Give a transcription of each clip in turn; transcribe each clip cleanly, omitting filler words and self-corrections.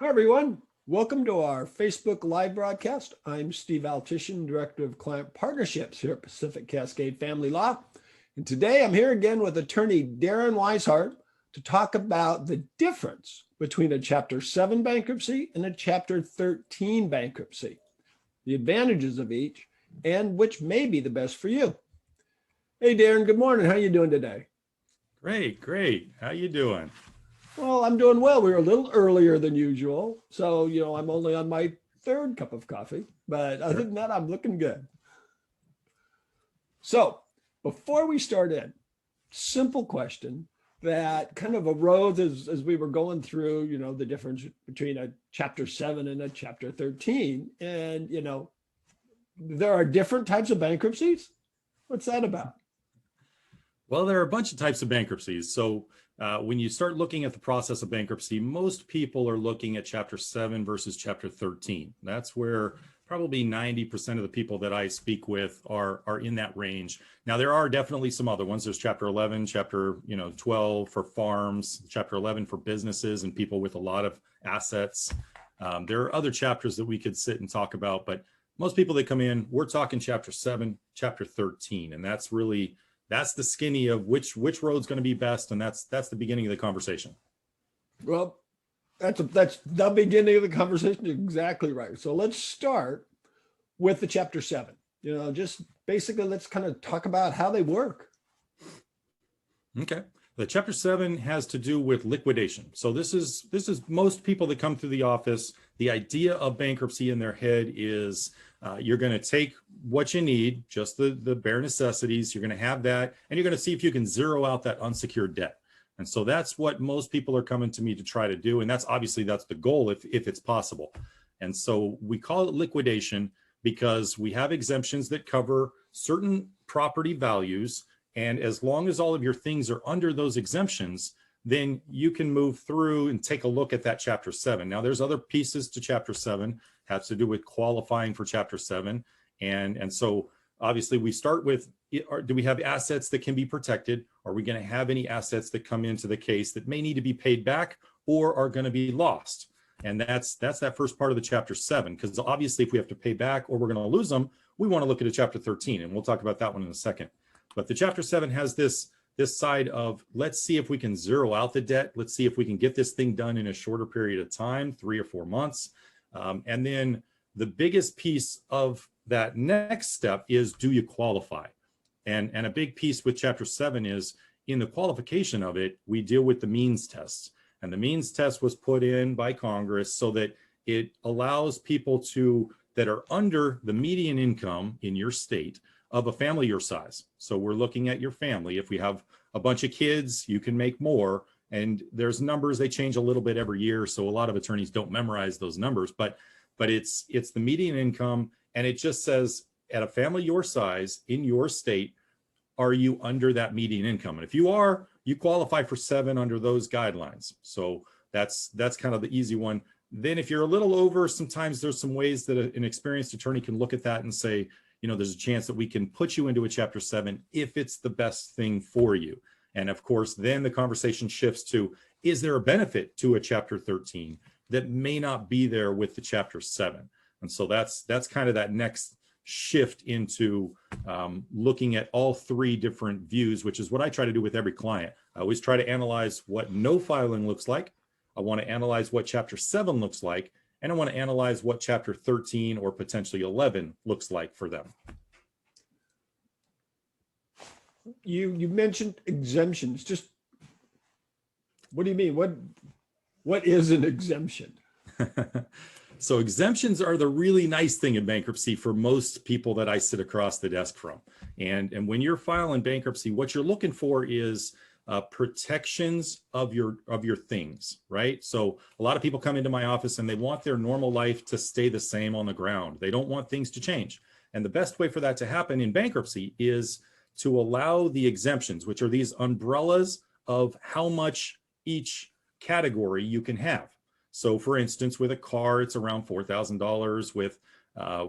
Hi, everyone. Welcome to our Facebook Live broadcast. I'm Steve Altishan, Director of Client Partnerships here at Pacific Cascade Family Law. And today I'm here again with attorney Darin Wisehart to talk about the difference between a Chapter 7 bankruptcy and a Chapter 13 bankruptcy, the advantages of each, and which may be the best for you. Hey, Darin, good morning. How are you doing today? Great. How you doing? Well, I'm doing well. We were a little earlier than usual. So, I'm only on my third cup of coffee, but other than that, I'm looking good. So before we start in, simple question that kind of arose as we were going through, the difference between a Chapter 7 and a Chapter 13. And, there are different types of bankruptcies. What's that about? Well, there are a bunch of types of bankruptcies. So when you start looking at the process of bankruptcy, most people are looking at Chapter 7 versus Chapter 13. That's where probably 90% of the people that I speak with are in that range. Now, there are definitely some other ones. There's Chapter 11, Chapter 12 for farms, Chapter 11 for businesses and people with a lot of assets. There are other chapters that we could sit and talk about, but most people that come in, we're talking Chapter 7, Chapter 13, and that's the skinny of which road's going to be best, and that's the beginning of the conversation. Well, that's the beginning of the conversation. Exactly right. So let's start with the Chapter 7. Just basically, let's kind of talk about how they work. Okay. The Chapter 7 has to do with liquidation. So this is most people that come through the office. The idea of bankruptcy in their head is you're going to take what you need, just the bare necessities. You're going to have that, and you're going to see if you can zero out that unsecured debt. And so that's what most people are coming to me to try to do. And that's the goal if it's possible. And so we call it liquidation because we have exemptions that cover certain property values. And as long as all of your things are under those exemptions, then you can move through and take a look at that Chapter 7. Now, there's other pieces to Chapter 7, has to do with qualifying for Chapter 7. And so obviously we start with, do we have assets that can be protected? Are we going to have any assets that come into the case that may need to be paid back or are going to be lost? And that's that first part of the Chapter 7, because obviously if we have to pay back or we're going to lose them, we want to look at a Chapter 13, and we'll talk about that one in a second. But the Chapter 7 has this side of, let's see if we can zero out the debt. Let's see if we can get this thing done in a shorter period of time, 3 or 4 months. And then the biggest piece of that next step is, do you qualify? And a big piece with Chapter 7 is, in the qualification of it, we deal with the means test. And the means test was put in by Congress so that it allows people that are under the median income in your state of a family your size. So we're looking at your family. If we have a bunch of kids, you can make more. And there's numbers, they change a little bit every year. So a lot of attorneys don't memorize those numbers, but it's the median income. And it just says, at a family your size in your state, are you under that median income? And if you are, you qualify for 7 under those guidelines. So that's kind of the easy one. Then if you're a little over, sometimes there's some ways that an experienced attorney can look at that and say, there's a chance that we can put you into a Chapter 7 if it's the best thing for you. And of course, then the conversation shifts to, is there a benefit to a Chapter 13 that may not be there with the Chapter 7? And so that's kind of that next shift into looking at all 3 different views, which is what I try to do with every client. I always try to analyze what no filing looks like. I want to analyze what Chapter 7 looks like. And I want to analyze what Chapter 13 or potentially 11 looks like for them. You mentioned exemptions. Just what do you mean? What is an exemption? So exemptions are the really nice thing in bankruptcy for most people that I sit across the desk from. And when you're filing bankruptcy, what you're looking for is protections of your things, right? So a lot of people come into my office and they want their normal life to stay the same on the ground. They don't want things to change. And the best way for that to happen in bankruptcy is to allow the exemptions, which are these umbrellas of how much each category you can have. So for instance, with a car, it's around $4,000.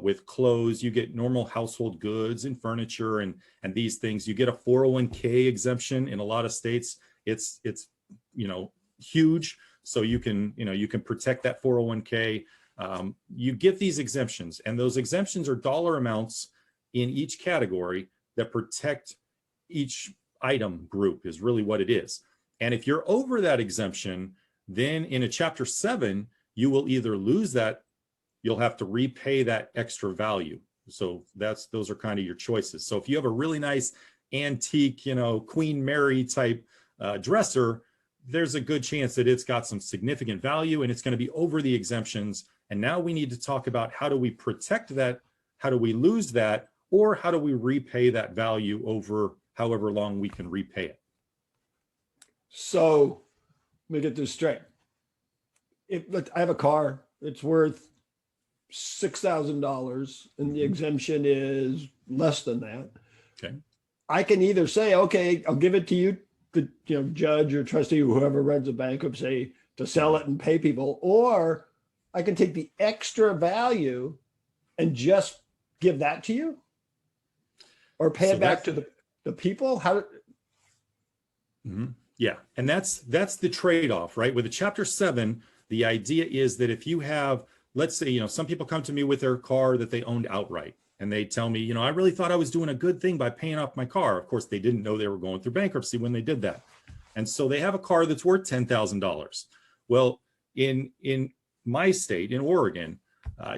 With clothes, you get normal household goods and furniture and these things. You get a 401k exemption in a lot of states. It's huge. So you can, you can protect that 401k. You get these exemptions, and those exemptions are dollar amounts in each category that protect each item group is really what it is. And if you're over that exemption, then in a Chapter 7, you will either lose that, you'll have to repay that extra value. So those are kind of your choices. So if you have a really nice antique, Queen Mary type dresser, there's a good chance that it's got some significant value and it's going to be over the exemptions. And now we need to talk about, how do we protect that? How do we lose that? Or how do we repay that value over however long we can repay it? So let me get this straight. I have a car, it's worth $6,000 and the exemption is less than that. Okay. I can either say, okay, I'll give it to you, the judge or trustee or whoever runs a bankruptcy, to sell it and pay people, or I can take the extra value and just give that to you, or pay it back to the people. How? Yeah, and that's the trade-off, right? With a Chapter 7, the idea is that if you have, let's say, some people come to me with their car that they owned outright, and they tell me, I really thought I was doing a good thing by paying off my car. Of course, they didn't know they were going through bankruptcy when they did that. And so they have a car that's worth $10,000. Well, in my state, in Oregon,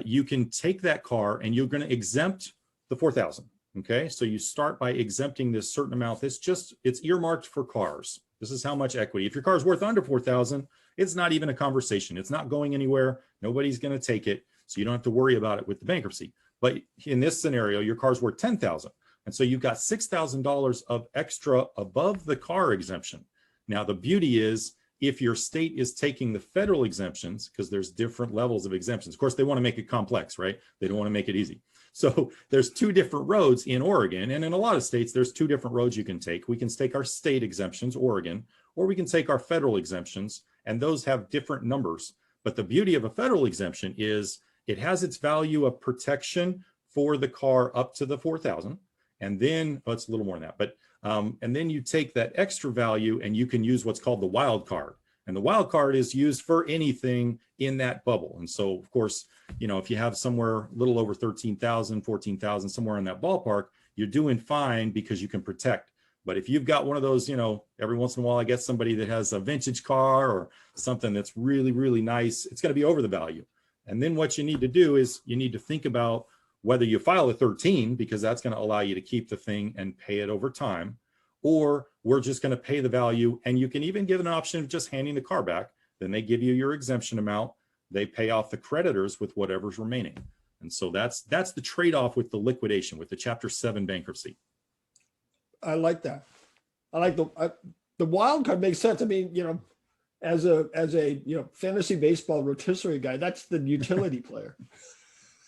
you can take that car and you're going to exempt the $4,000. Okay, so you start by exempting this certain amount. It's earmarked for cars. This is how much equity. If your car is worth under $4,000, it's not even a conversation. It's not going anywhere. Nobody's going to take it. So you don't have to worry about it with the bankruptcy. But in this scenario, your car's worth $10,000. And so you've got $6,000 of extra above the car exemption. Now, the beauty is, if your state is taking the federal exemptions, because there's different levels of exemptions. Of course, they want to make it complex, right? They don't want to make it easy. So there's two different roads in Oregon, and in a lot of states, there's two different roads you can take. We can take our state exemptions, Oregon, or we can take our federal exemptions, and those have different numbers. But the beauty of a federal exemption is it has its value of protection for the car up to the $4,000. And then, it's a little more than that, but and then you take that extra value and you can use what's called the wild card. And the wild card is used for anything in that bubble. And so, of course, if you have somewhere a little over 13,000, 14,000, somewhere in that ballpark, you're doing fine because you can protect. But if you've got one of those, every once in a while, I get somebody that has a vintage car or something that's really, really nice, it's going to be over the value. And then what you need to do is you need to think about whether you file a 13, because that's going to allow you to keep the thing and pay it over time, or we're just going to pay the value. And you can even give an option of just handing the car back. Then they give you your exemption amount. They pay off the creditors with whatever's remaining. And so that's the trade-off with the liquidation, with the Chapter 7 bankruptcy. I like that. I like the wild card makes sense. I mean, as a fantasy baseball rotisserie guy, that's the utility player.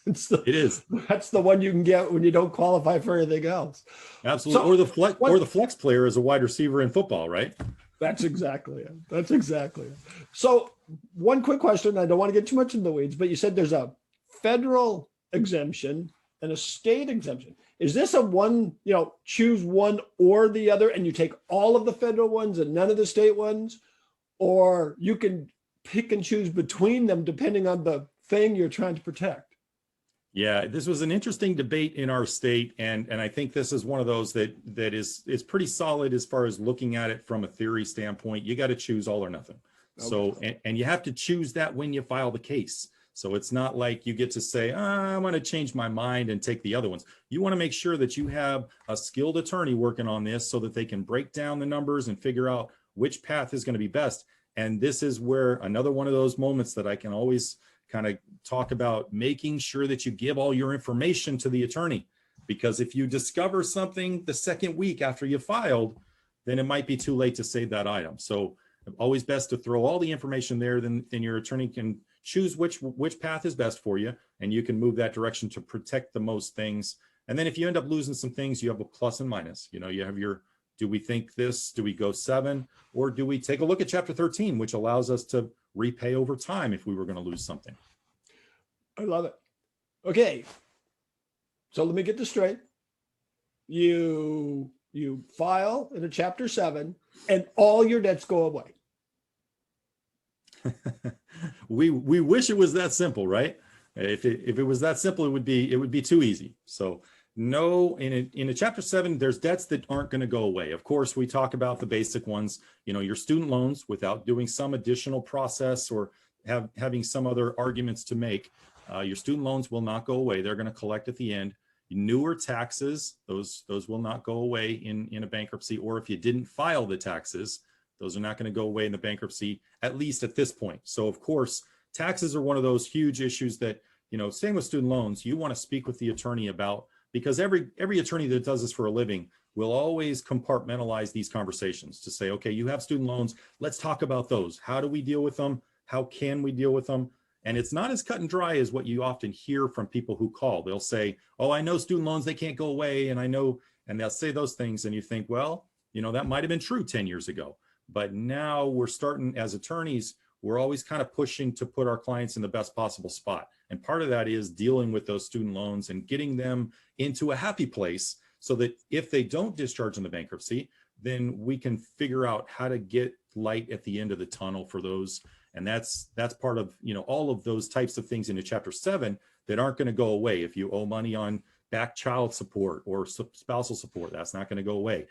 It is. That's the one you can get when you don't qualify for anything else. Absolutely. So, or the flex player as a wide receiver in football, right? That's exactly it. That's exactly it. So one quick question. I don't want to get too much in the weeds, but you said there's a federal exemption and a state exemption. Is this a one, choose one or the other, and you take all of the federal ones and none of the state ones, or you can pick and choose between them depending on the thing you're trying to protect? Yeah, this was an interesting debate in our state, and I think this is one of those that is pretty solid as far as looking at it from a theory standpoint. You got to choose all or nothing. Okay. So, and you have to choose that when you file the case. So it's not like you get to say, I want to change my mind and take the other ones. You want to make sure that you have a skilled attorney working on this so that they can break down the numbers and figure out which path is going to be best. And this is where another one of those moments that I can always kind of talk about, making sure that you give all your information to the attorney, because if you discover something the second week after you filed, then it might be too late to save that item. So always best to throw all the information there, then your attorney can choose which path is best for you, and you can move that direction to protect the most things. And then if you end up losing some things, you have a plus and minus. You have your, do we think this, do we go 7, or do we take a look at Chapter 13, which allows us to repay over time if we were going to lose something. I love it. Okay. So let me get this straight. You file in a Chapter 7 and all your debts go away. We wish it was that simple, right? If it was that simple, it would be too easy. So no, in a chapter 7, there's debts that aren't going to go away. Of course, we talk about the basic ones, your student loans, without doing some additional process or having some other arguments to make. Your student loans will not go away. They're going to collect at the end. Newer taxes, those will not go away in a bankruptcy, or if you didn't file the taxes, those are not going to go away in the bankruptcy, at least at this point. So of course, taxes are one of those huge issues that, same with student loans, you want to speak with the attorney about, because every attorney that does this for a living will always compartmentalize these conversations to say, okay, you have student loans, let's talk about those. How do we deal with them? How can we deal with them? And it's not as cut and dry as what you often hear from people who call. They'll say, oh, I know student loans, they can't go away. And they'll say those things. And you think, well, that might've been true 10 years ago. But now we're starting, as attorneys, we're always kind of pushing to put our clients in the best possible spot. And part of that is dealing with those student loans and getting them into a happy place so that if they don't discharge in the bankruptcy, then we can figure out how to get light at the end of the tunnel for those. And that's part of, all of those types of things into chapter 7 that aren't going to go away. If you owe money on back child support or spousal support, that's not going to go away.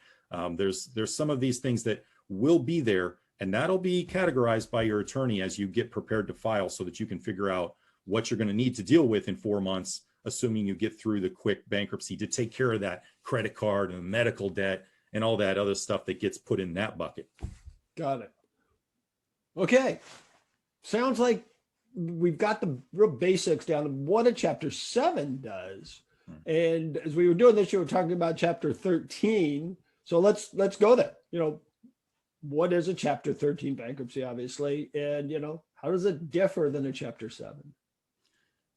There's some of these things that will be there, and that'll be categorized by your attorney as you get prepared to file, so that you can figure out what you're going to need to deal with in 4 months, assuming you get through the quick bankruptcy to take care of that credit card and medical debt and all that other stuff that gets put in that bucket. Got it. Okay. Sounds like we've got the real basics down of what a chapter 7 does. And as we were doing this, you were talking about chapter 13. So let's go there. What is a chapter 13 bankruptcy, obviously, and how does it differ than a chapter 7?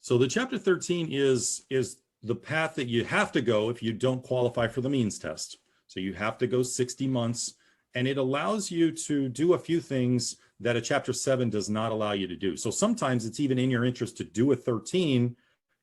So the chapter 13 is the path that you have to go if you don't qualify for the means test. So you have to go 60 months, and it allows you to do a few things that a chapter 7 does not allow you to do. So sometimes it's even in your interest to do a 13,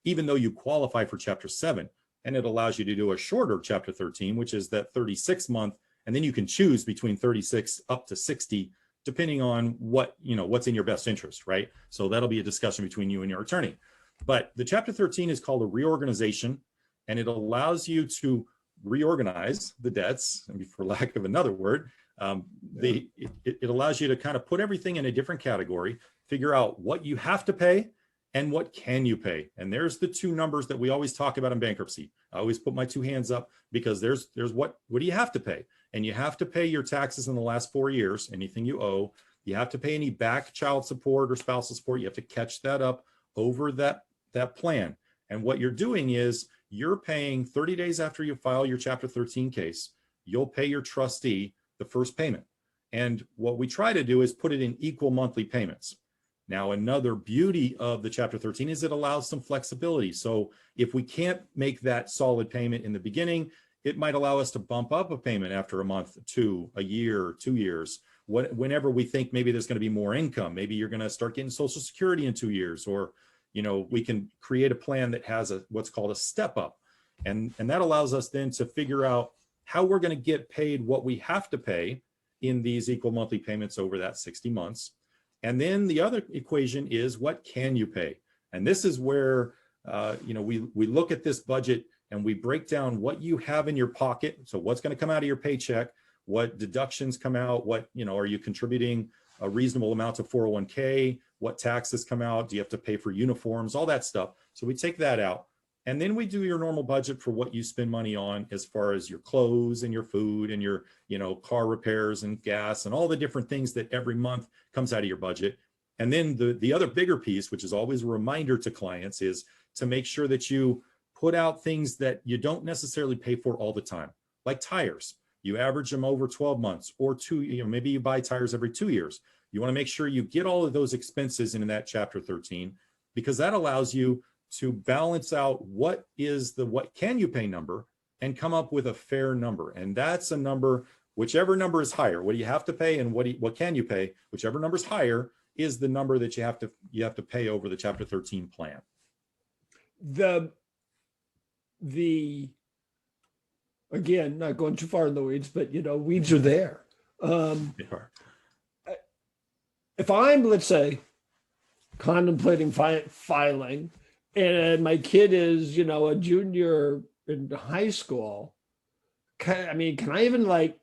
even though you qualify for chapter 7, and it allows you to do a shorter chapter 13, which is that 36 month. And then you can choose between 36 up to 60, depending on what's in your best interest, right? So that'll be a discussion between you and your attorney. But the chapter 13 is called a reorganization, and it allows you to reorganize the debts, for lack of another word. It allows you to kind of put everything in a different category, figure out what you have to pay and what can you pay. And there's the two numbers that we always talk about in bankruptcy. I always put my two hands up, because there's what do you have to pay? And you have to pay your taxes in the last 4 years, anything you owe. You have to pay any back child support or spousal support. You have to catch that up over that plan. And what you're doing is you're paying 30 days after you file your chapter 13 case, you'll pay your trustee the first payment. And what we try to do is put it in equal monthly payments. Now, another beauty of the chapter 13 is it allows some flexibility. So if we can't make that solid payment in the beginning, it might allow us to bump up a payment after a month, 2, a year, 2 years, whenever we think maybe there's going to be more income. Maybe you're going to start getting Social Security in 2 years, or, we can create a plan that has what's called a step up. And that allows us then to figure out how we're going to get paid what we have to pay in these equal monthly payments over that 60 months. And then the other equation is, what can you pay? And this is where, we look at this budget and we break down what you have in your pocket. So what's going to come out of your paycheck, what deductions come out, are you contributing a reasonable amount to 401k, what taxes come out, do you have to pay for uniforms, all that stuff. So we take that out. And then we do your normal budget for what you spend money on as far as your clothes and your food and your, car repairs and gas and all the different things that every month comes out of your budget. And then the other bigger piece, which is always a reminder to clients, is to make sure that you put out things that you don't necessarily pay for all the time, like tires. You average them over 12 months or maybe you buy tires every 2 years. You want to make sure you get all of those expenses into that chapter 13, because that allows you to balance out what can you pay number and come up with a fair number. And that's a number, whichever number is higher, what do you have to pay and what can you pay, whichever number is higher is the number that you have to pay over the chapter 13 plan. The again, not going too far in the weeds, but weeds are there. They are. if I'm, let's say, contemplating filing, and my kid is, a junior in high school, can I even like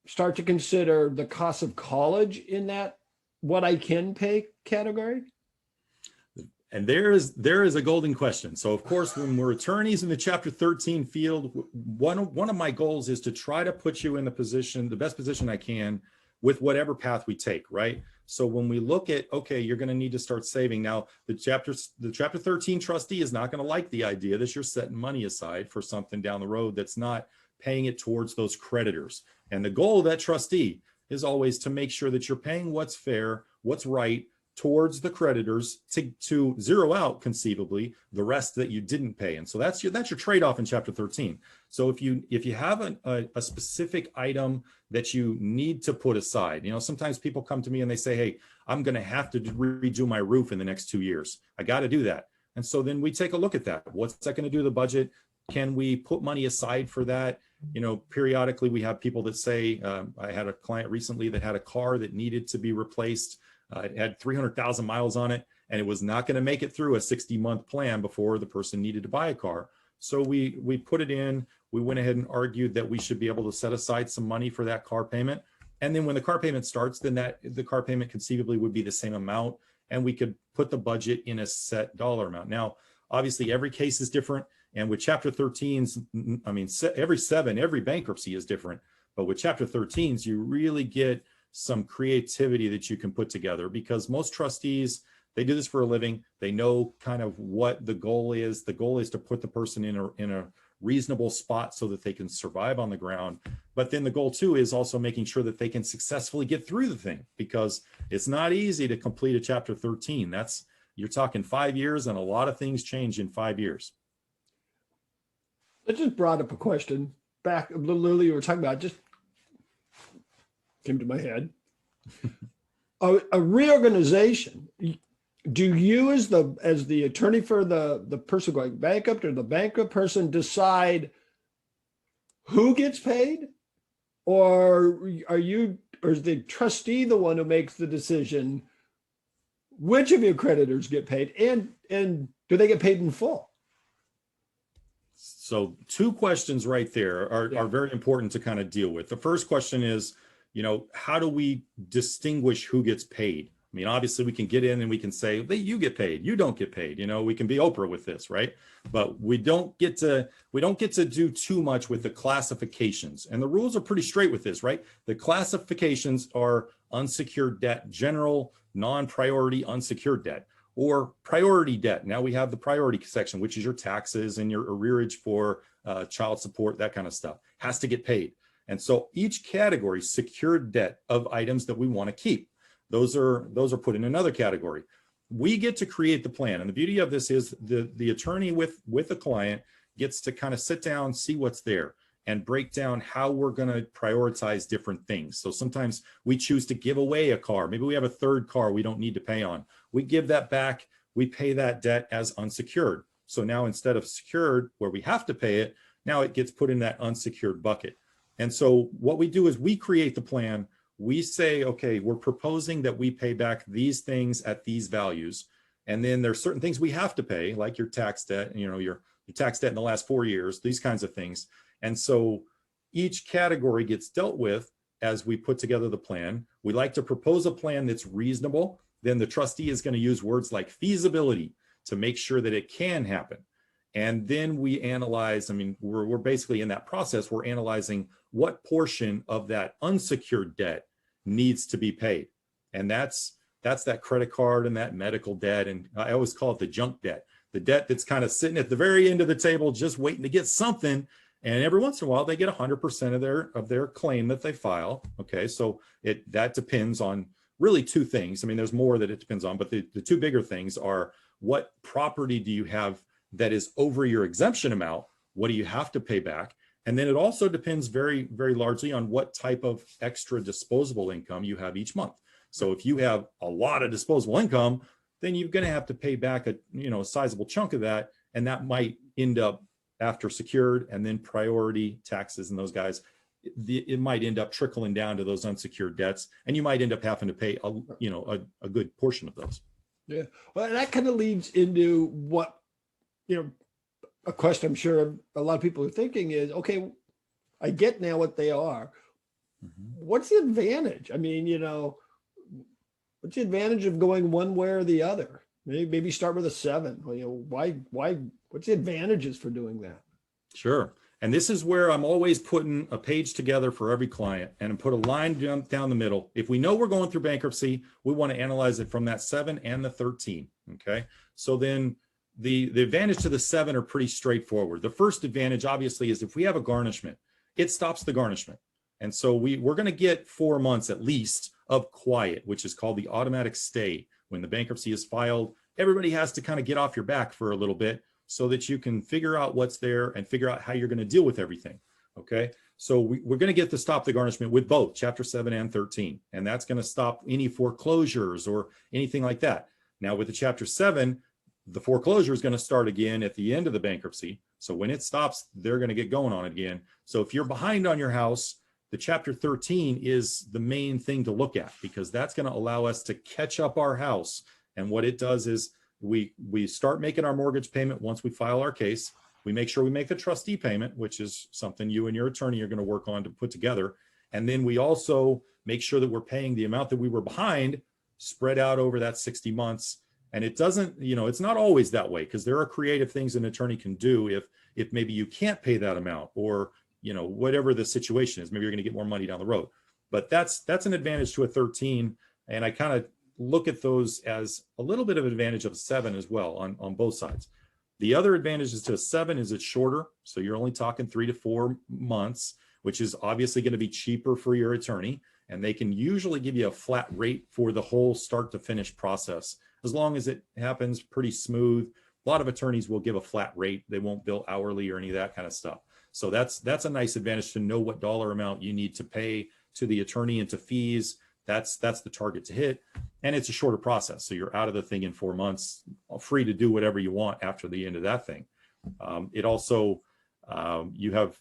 start to consider the cost of college in that what I can pay category? And there is a golden question. So of course, when we're attorneys in the Chapter 13 field, one of my goals is to try to put you in the best position I can with whatever path we take, right? So when we look at, okay, you're going to need to start saving. Now, the Chapter 13 trustee is not going to like the idea that you're setting money aside for something down the road that's not paying it towards those creditors. And the goal of that trustee is always to make sure that you're paying what's fair, what's right, towards the creditors to zero out conceivably the rest that you didn't pay. And so that's your trade-off in Chapter 13. So if you have a specific item that you need to put aside, sometimes people come to me and they say, hey, I'm going to have to redo my roof in the next 2 years. I got to do that. And so then we take a look at that. What's that going to do to the budget? Can we put money aside for that? Periodically we have people that say, I had a client recently that had a car that needed to be replaced. It had 300,000 miles on it, and it was not going to make it through a 60-month plan before the person needed to buy a car. So we put it in. We went ahead and argued that we should be able to set aside some money for that car payment. And then when the car payment starts, then the car payment conceivably would be the same amount, and we could put the budget in a set dollar amount. Now, obviously, every case is different. And with Chapter 13s, every bankruptcy is different. But with Chapter 13s, you really get some creativity that you can put together, because most trustees, they do this for a living. They know kind of what the goal is. The goal is to put the person in a reasonable spot so that they can survive on the ground. But then the goal too is also making sure that they can successfully get through the thing, because it's not easy to complete a Chapter 13. You're talking 5 years, and a lot of things change in 5 years. I just brought up a question back a little earlier. You were talking about, just came to my head. A reorganization. Do you, as the attorney for the person going bankrupt, or the bankrupt person, decide who gets paid, or is the trustee the one who makes the decision which of your creditors get paid, and do they get paid in full? So 2 questions right there are very important to kind of deal with. The first question is, how do we distinguish who gets paid? I mean, obviously we can get in and we can say, hey, you get paid, you don't get paid. We can be Oprah with this, right? But we don't get to do too much with the classifications. And the rules are pretty straight with this, right? The classifications are unsecured debt, general, non-priority unsecured debt, or priority debt. Now we have the priority section, which is your taxes and your arrearage for child support, that kind of stuff, has to get paid. And so each category, secured debt of items that we want to keep, those are put in another category. We get to create the plan. And the beauty of this is the attorney with the client gets to kind of sit down, see what's there, and break down how we're going to prioritize different things. So sometimes we choose to give away a car. Maybe we have a third car we don't need to pay on. We give that back. We pay that debt as unsecured. So now instead of secured, where we have to pay it, now it gets put in that unsecured bucket. And so what we do is we create the plan. We say, okay, we're proposing that we pay back these things at these values. And then there's certain things we have to pay, like your tax debt, your tax debt in the last 4 years, these kinds of things. And so each category gets dealt with as we put together the plan. We like to propose a plan that's reasonable. Then the trustee is going to use words like feasibility to make sure that it can happen. And then we analyze, we're basically in that process, we're analyzing what portion of that unsecured debt needs to be paid. And that's that credit card and that medical debt. And I always call it the junk debt, the debt that's kind of sitting at the very end of the table, just waiting to get something. And every once in a while, they get 100% of their claim that they file. Okay, so that depends on really 2 things. There's more that it depends on, but the 2 bigger things are, what property do you have that is over your exemption amount? What do you have to pay back? And then it also depends very, very largely on what type of extra disposable income you have each month. So if you have a lot of disposable income, then you're going to have to pay back a sizable chunk of that. And that might end up, after secured and then priority taxes and those guys, it might end up trickling down to those unsecured debts, and you might end up having to pay a good portion of those. Yeah. Well, that kind of leads into what, a question I'm sure a lot of people are thinking is, okay, I get now what they are. What's the advantage? I mean, what's the advantage of going one way or the other? Maybe start with a 7. Why, what's the advantages for doing that? Sure. And this is where I'm always putting a page together for every client and put a line down the middle. If we know we're going through bankruptcy, we want to analyze it from that 7 and the 13. Okay. So then the advantage to the 7 are pretty straightforward. The first advantage, obviously, is if we have a garnishment, it stops the garnishment. And so we're going to get 4 months at least of quiet, which is called the automatic stay. When the bankruptcy is filed, everybody has to kind of get off your back for a little bit so that you can figure out what's there and figure out how you're going to deal with everything. Okay. So we're going to get to stop the garnishment with both Chapter 7 and 13. And that's going to stop any foreclosures or anything like that. Now with the Chapter 7, the foreclosure is going to start again at the end of the bankruptcy. So when it stops, they're going to get going on it again. So if you're behind on your house, the Chapter 13 is the main thing to look at, because that's going to allow us to catch up our house. And what it does is we start making our mortgage payment once we file our case. We make sure we make the trustee payment, which is something you and your attorney are going to work on to put together. And then we also make sure that we're paying the amount that we were behind spread out over that 60 months. And it doesn't, it's not always that way, because there are creative things an attorney can do if maybe you can't pay that amount, or whatever the situation is. Maybe you're going to get more money down the road. But that's an advantage to a 13. And I kind of look at those as a little bit of advantage of 7 as well on both sides. The other advantage to a 7 is it's shorter. So you're only talking 3 to 4 months, which is obviously going to be cheaper for your attorney. And they can usually give you a flat rate for the whole start to finish process, as long as it happens pretty smooth. A lot of attorneys will give a flat rate. They won't bill hourly or any of that kind of stuff. So that's a nice advantage to know what dollar amount you need to pay to the attorney and to fees. That's the target to hit. And it's a shorter process. So you're out of the thing in 4 months, free to do whatever you want after the end of that thing. It also, you have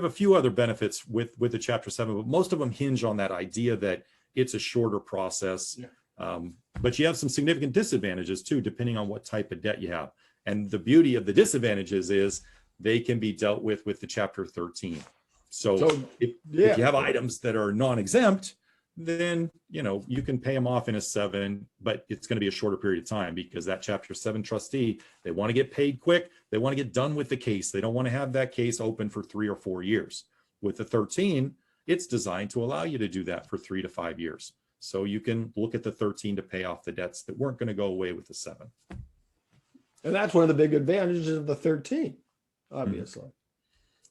a few other benefits with the Chapter 7, but most of them hinge on that idea that it's a shorter process. Yeah. But you have some significant disadvantages too, depending on what type of debt you have. And the beauty of the disadvantages is they can be dealt with the Chapter 13. So if you have items that are non-exempt, then you can pay them off in a 7, but it's going to be a shorter period of time, because that Chapter 7 trustee, they want to get paid quick. They want to get done with the case. They don't want to have that case open for 3 or 4 years. With the 13, it's designed to allow you to do that for 3 to 5 years. So you can look at the 13 to pay off the debts that weren't going to go away with the 7. And that's one of the big advantages of the 13, obviously. Mm-hmm.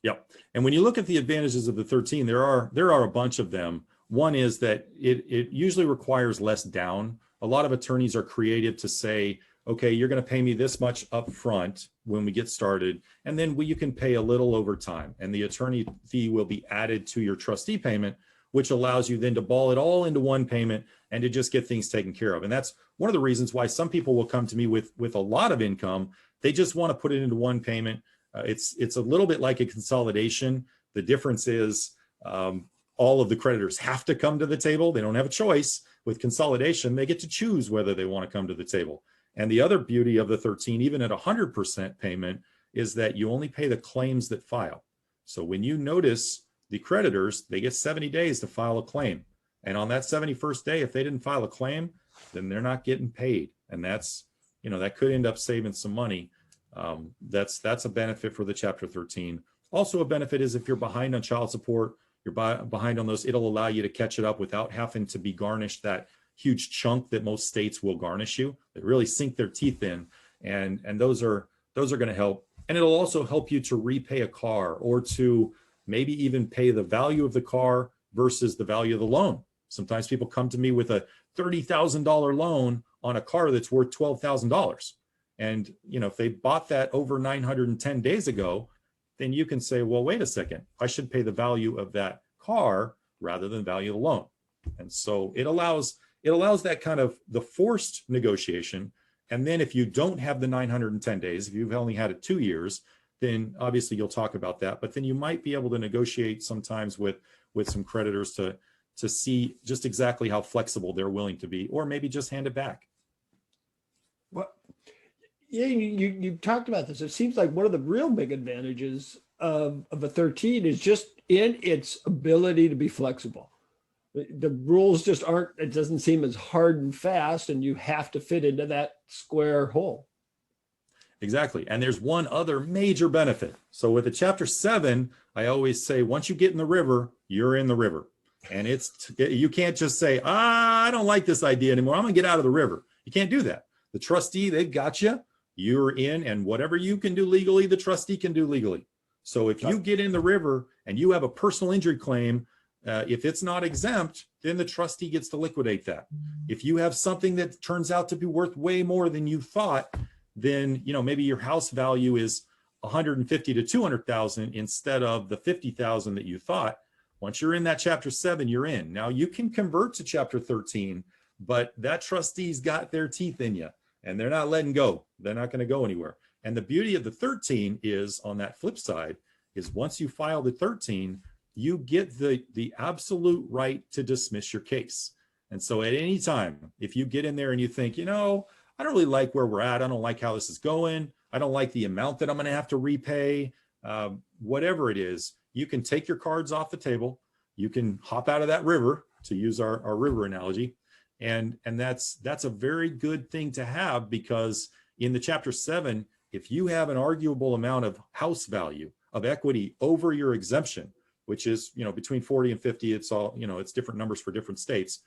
Yep. And when you look at the advantages of the 13, there are a bunch of them. One is that it usually requires less down. A lot of attorneys are creative to say, okay, you're going to pay me this much up front when we get started, and then you can pay a little over time. And the attorney fee will be added to your trustee payment, which allows you then to ball it all into one payment and to just get things taken care of. And that's one of the reasons why some people will come to me with a lot of income. They just want to put it into one payment. It's a little bit like a consolidation. The difference is all of the creditors have to come to the table. They don't have a choice. With consolidation, they get to choose whether they want to come to the table. And the other beauty of the 13, even at 100% payment, is that you only pay the claims that file. So when you notice the creditors, they get 70 days to file a claim. And on that 71st day, if they didn't file a claim, then they're not getting paid. And that's, that could end up saving some money. That's a benefit for the Chapter 13. Also a benefit is if you're behind on child support, you're behind on those, it'll allow you to catch it up without having to be garnished that huge chunk that most states will garnish you. They really sink their teeth in, and those are going to help. And it'll also help you to repay a car, or to maybe even pay the value of the car versus the value of the loan. Sometimes people come to me with a $30,000 loan on a car that's worth $12,000. And, if they bought that over 910 days ago, then you can say, well, wait a second, I should pay the value of that car rather than the value of the loan. And so it allows that kind of the forced negotiation. And then if you don't have the 910 days, if you've only had it 2 years, then obviously you'll talk about that. But then you might be able to negotiate sometimes with some creditors to see just exactly how flexible they're willing to be, or maybe just hand it back. Well, yeah, you talked about this. It seems like one of the real big advantages of a 13 is just in its ability to be flexible. The rules just aren't, it doesn't seem as hard and fast, and you have to fit into that square hole. Exactly. And there's one other major benefit. So with the chapter 7, I always say, once you get in the river, you're in the river. And you can't just say, I don't like this idea anymore, I'm gonna get out of the river. You can't do that. The trustee, they've got you, you're in, and whatever you can do legally, the trustee can do legally. So if you get in the river and you have a personal injury claim, if it's not exempt, then the trustee gets to liquidate that. If you have something that turns out to be worth way more than you thought, then maybe your house value is 150 to 200,000 instead of the 50,000 that you thought. Once you're in that chapter 7, you're in. Now you can convert to chapter 13, but that trustee's got their teeth in you, and they're not letting go. They're not going to go anywhere. And the beauty of the 13 is, on that flip side, is once you file the 13, you get the absolute right to dismiss your case. And so at any time, if you get in there and you think, I don't really like where we're at, I don't like how this is going, I don't like the amount that I'm going to have to repay, whatever it is, you can take your cards off the table. You can hop out of that river, to use our river analogy. And that's a very good thing to have, because in the chapter 7, if you have an arguable amount of house value, of equity over your exemption, which is, between 40 and 50, it's all, it's different numbers for different states.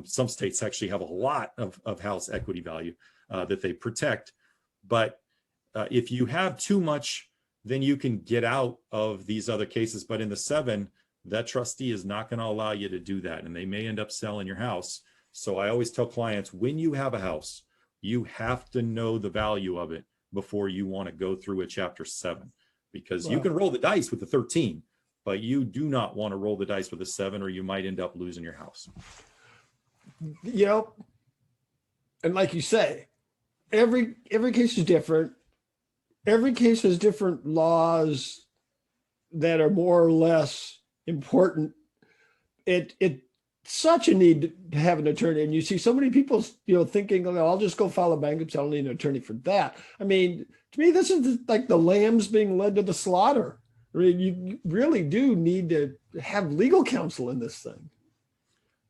Some states actually have a lot of house equity value that they protect. But if you have too much, then you can get out of these other cases. But in the 7, that trustee is not going to allow you to do that, and they may end up selling your house. So I always tell clients, when you have a house, you have to know the value of it before you want to go through a chapter 7, because you can roll the dice with the 13, but you do not want to roll the dice with a 7, or you might end up losing your house. And like you say, every case is different. Every case has different laws that are more or less important. It's such a need to have an attorney. And you see so many people, thinking, I'll just go file a bankruptcy, I don't need an attorney for that. I mean, to me, this is like the lambs being led to the slaughter. I mean, you really do need to have legal counsel in this thing.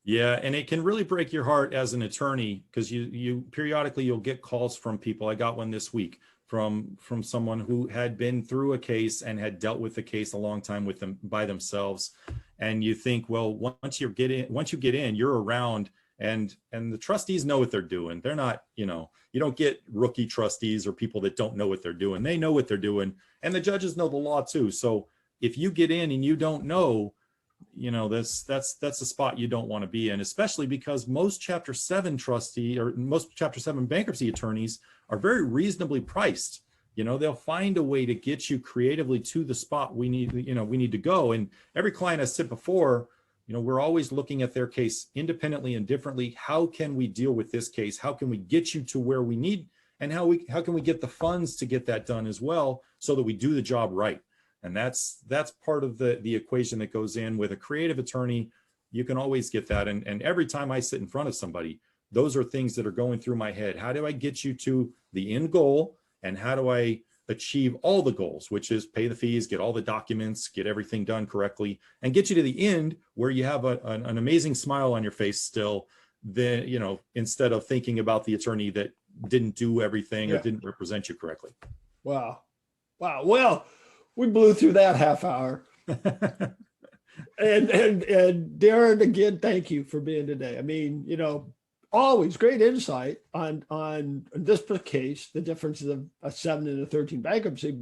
Yeah, and it can really break your heart as an attorney, because you periodically you'll get calls from people. I got one this week from someone who had been through a case and had dealt with the case a long time with them by themselves. And you think, well, once you get in, you're around, and the trustees know what they're doing. They're not, you don't get rookie trustees or people that don't know what they're doing. They know what they're doing, and the judges know the law too. So if you get in and you don't know, that's a spot you don't want to be in, especially because most chapter 7 most chapter 7 bankruptcy attorneys are very reasonably priced. They'll find a way to get you creatively to the spot we need to go. And every client I said before, we're always looking at their case independently and differently. How can we deal with this case? How can we get you to where we need, and how can we get the funds to get that done as well, so that we do the job right? And that's part of the equation that goes in with a creative attorney. You can always get that. And every time I sit in front of somebody, those are things that are going through my head. How do I get you to the end goal? And how do I achieve all the goals, which is pay the fees, get all the documents, get everything done correctly, and get you to the end where you have an amazing smile on your face still, then, instead of thinking about the attorney that didn't do everything or didn't represent you correctly. Wow. Well, we blew through that half hour. And Darin, again, thank you for being today. I mean, always great insight on this case, the differences of a 7 and a 13 bankruptcy.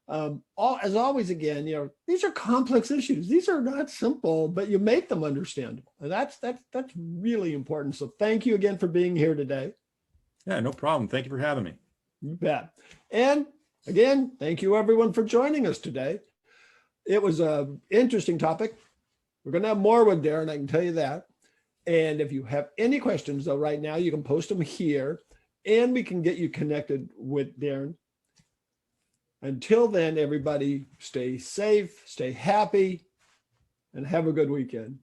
As always, again, these are complex issues. These are not simple, but you make them understandable. And that's really important. So thank you again for being here today. Yeah, no problem. Thank you for having me. You bet. And again, thank you everyone for joining us today. It was an interesting topic. We're going to have more with Darin, I can tell you that. And if you have any questions, though, right now, you can post them here, and we can get you connected with Darin. Until then, everybody stay safe, stay happy, and have a good weekend.